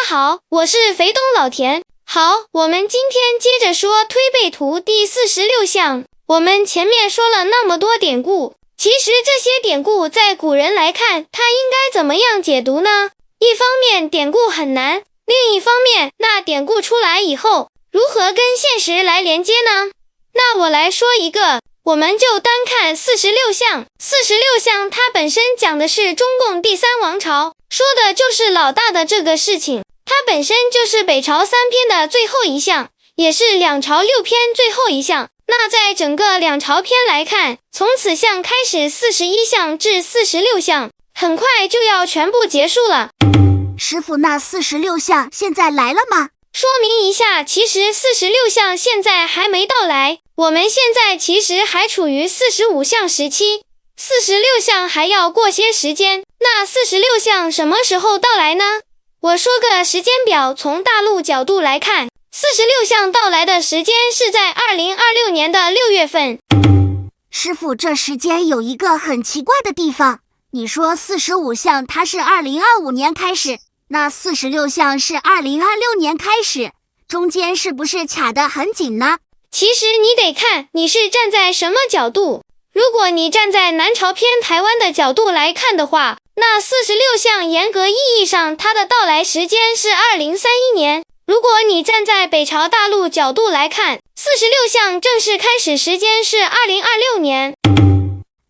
好，我是肥东老田。好，我们今天接着说推背图第46项。我们前面说了那么多典故，其实这些典故在古人来看，它应该怎么样解读呢？一方面典故很难，另一方面那典故出来以后，如何跟现实来连接呢？那我来说一个，我们就单看46项。46项它本身讲的是中共第三王朝，说的就是老大的这个事情，它本身就是北朝3篇的最后一项，也是两朝6篇最后一项。那在整个两朝篇来看，从此项开始41项至46项，很快就要全部结束了。师傅，那46项现在来了吗？说明一下，其实46项现在还没到来，我们现在其实还处于45项时期，46项还要过些时间。那46项什么时候到来呢？我说个时间表，从大陆角度来看，46项到来的时间是在2026年的6月份。师傅，这时间有一个很奇怪的地方，你说45项它是2025年开始，那46项是2026年开始，中间是不是卡得很紧呢？其实你得看你是站在什么角度。如果你站在南朝篇台湾的角度来看的话，那46项严格意义上它的到来时间是2031年。如果你站在北朝大陆角度来看，46项正式开始时间是2026年。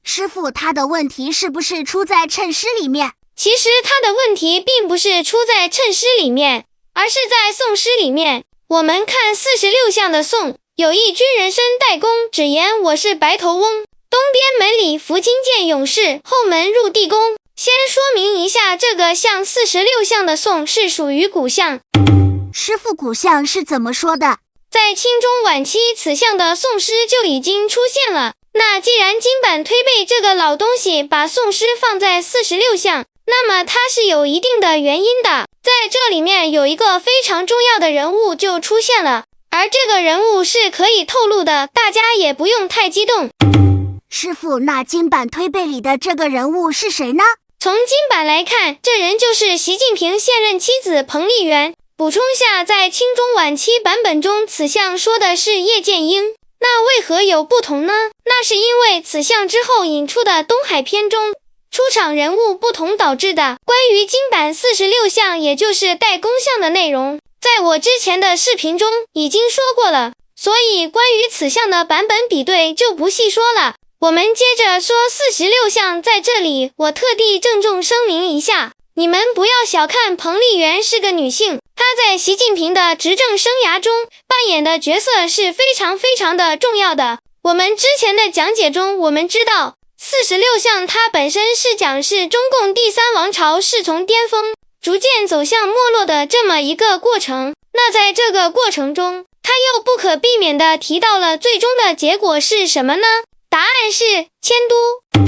师傅，他的问题是不是出在谶诗里面？其实他的问题并不是出在谶诗里面，而是在宋诗里面。我们看46项的宋，有一军人参代公，只言我是白头翁，东边门里伏金剑勇士，后门入地宫。先说明一下，这个项46项的宋是属于古项。师傅，古项是怎么说的？在清中晚期，此项的宋诗就已经出现了。那既然金版推背这个老东西把宋诗放在46项，那么它是有一定的原因的。在这里面有一个非常重要的人物就出现了，而这个人物是可以透露的，大家也不用太激动。师傅，那金版推背里的这个人物是谁呢？从金版来看，这人就是习近平现任妻子彭丽媛。补充下，在清中晚期版本中，此项说的是叶剑英。那为何有不同呢？那是因为此项之后引出的东海篇中出场人物不同导致的。关于金版46项，也就是代公项的内容，在我之前的视频中已经说过了，所以关于此项的版本比对就不细说了。我们接着说46项，在这里我特地郑重声明一下，你们不要小看彭丽媛是个女性，她在习近平的执政生涯中扮演的角色是非常非常的重要的。我们之前的讲解中，我们知道46项它本身是讲是中共第三王朝是从巅峰逐渐走向没落的这么一个过程。那在这个过程中，它又不可避免地提到了最终的结果是什么呢？答案是迁都。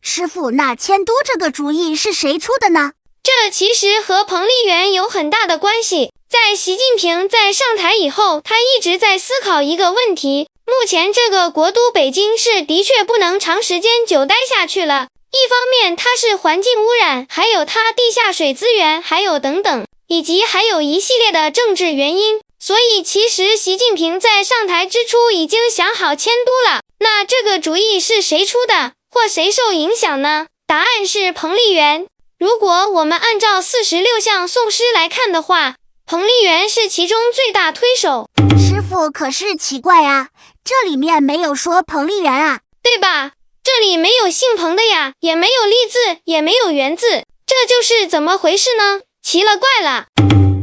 师傅，那迁都这个主意是谁出的呢？这其实和彭丽媛有很大的关系。在习近平在上台以后，他一直在思考一个问题，目前这个国都北京市的确不能长时间久待下去了。一方面它是环境污染，还有它地下水资源，还有等等，以及还有一系列的政治原因。所以其实习近平在上台之初已经想好迁都了。那这个主意是谁出的，或谁受影响呢？答案是彭丽媛。如果我们按照46项宋诗来看的话，彭丽媛是其中最大推手。师傅，可是奇怪啊，这里面没有说彭丽媛啊，对吧？这里没有姓彭的呀，也没有丽字，也没有媛字，这就是怎么回事呢？奇了怪了。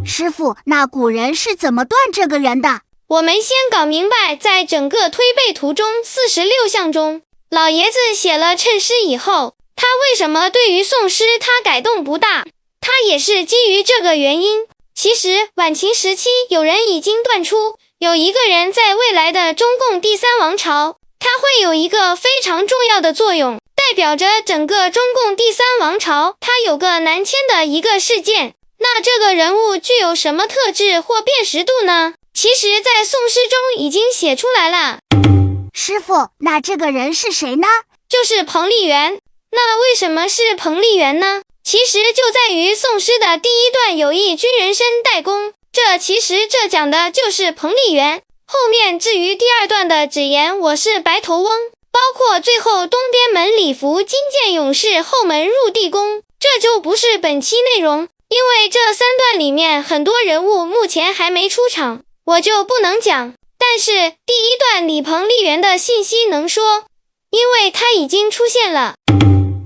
师傅，那古人是怎么断这个人的？我们先搞明白，在整个推背图中46项中，老爷子写了谶诗以后，他为什么对于宋诗他改动不大？他也是基于这个原因。其实晚秦时期有人已经断出，有一个人在未来的中共第三王朝，他会有一个非常重要的作用，代表着整个中共第三王朝，他有个南迁的一个事件。那这个人物具有什么特质或辨识度呢？其实在宋诗中已经写出来了。师傅，那这个人是谁呢？就是彭丽媛。那为什么是彭丽媛呢？其其实就在于宋诗的第一段有一军人申代公，其实这讲的就是彭丽媛。后面至于第二段的只言我是白头翁，包括最后东边门礼服金剑勇士后门入地宫，这就不是本期内容，因为这三段里面很多人物目前还没出场，我就不能讲。但是第一段里彭丽媛的信息能说，因为她已经出现了。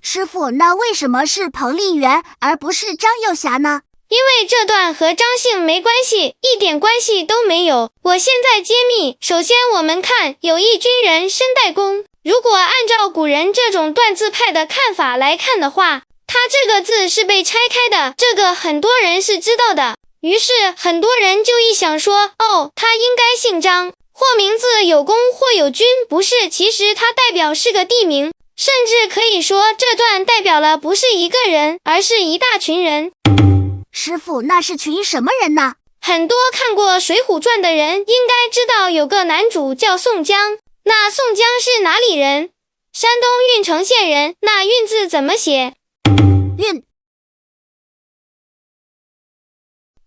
师傅，那为什么是彭丽媛而不是张幼霞呢？因为这段和张姓没关系，一点关系都没有。我现在揭秘，首先我们看有一军人申代公，如果按照古人这种断字派的看法来看的话，他这个字是被拆开的，这个很多人是知道的。于是很多人就一想说，哦，他应该姓张，或名字有公或有君，不是，其实它代表是个地名，甚至可以说这段代表了不是一个人，而是一大群人。师傅，那是群什么人呢？很多看过《水浒传》的人应该知道有个男主叫宋江，那宋江是哪里人？山东郓城县人，那郓字怎么写？郓。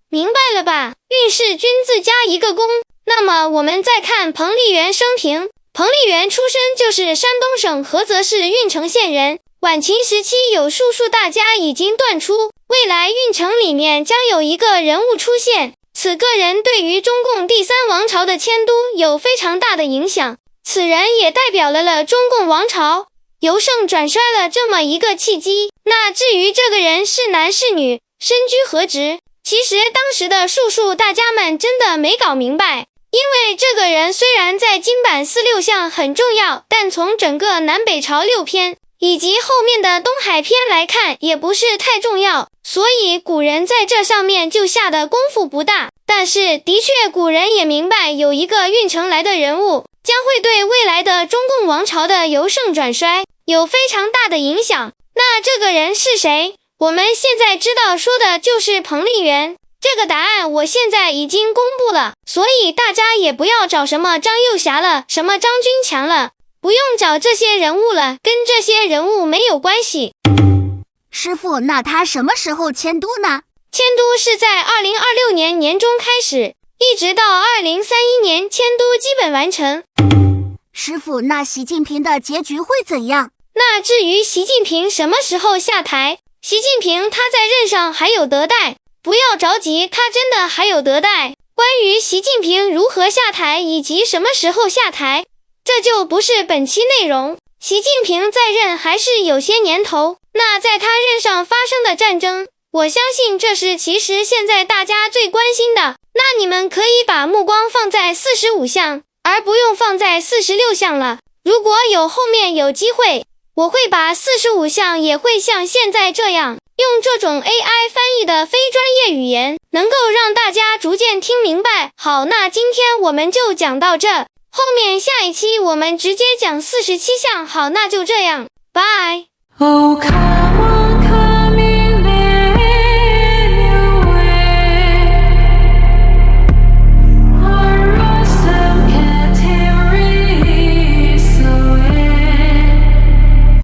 明白了吧？郓是君字加一个公。那么我们再看彭丽媛生平，彭丽媛出身就是山东省菏泽市郓城县人，晚秦时期有术数大家已经断出，未来郓城里面将有一个人物出现，此个人对于中共第三王朝的迁都有非常大的影响，此人也代表了中共王朝由盛转衰了这么一个契机。那至于这个人是男是女，身居何职，其实当时的术数大家们真的没搞明白，因为这个人虽然在金版四六象很重要，但从整个南北朝六篇以及后面的东海篇来看也不是太重要，所以古人在这上面就下的功夫不大。但是的确古人也明白有一个郓城来的人物将会对未来的中共王朝的由盛转衰有非常大的影响。那这个人是谁？我们现在知道说的就是彭丽媛，这个答案我现在已经公布了，所以大家也不要找什么张幼霞了，什么张君强了，不用找这些人物了，跟这些人物没有关系。师傅，那他什么时候迁都呢？迁都是在2026年年中开始，一直到2031年迁都基本完成。师傅，那习近平的结局会怎样？那至于习近平什么时候下台，习近平他在任上还有得待，不要着急，他真的还有得待。关于习近平如何下台以及什么时候下台，这就不是本期内容。习近平在任还是有些年头，那在他任上发生的战争，我相信这是其实现在大家最关心的。那你们可以把目光放在45项，而不用放在46项了。如果后面有机会，我会把45项也会像现在这样，用这种 AI 翻译的非专业语言，能够让大家逐渐听明白。好，那今天我们就讲到这，后面下一期我们直接讲47项。好，那就这样，拜。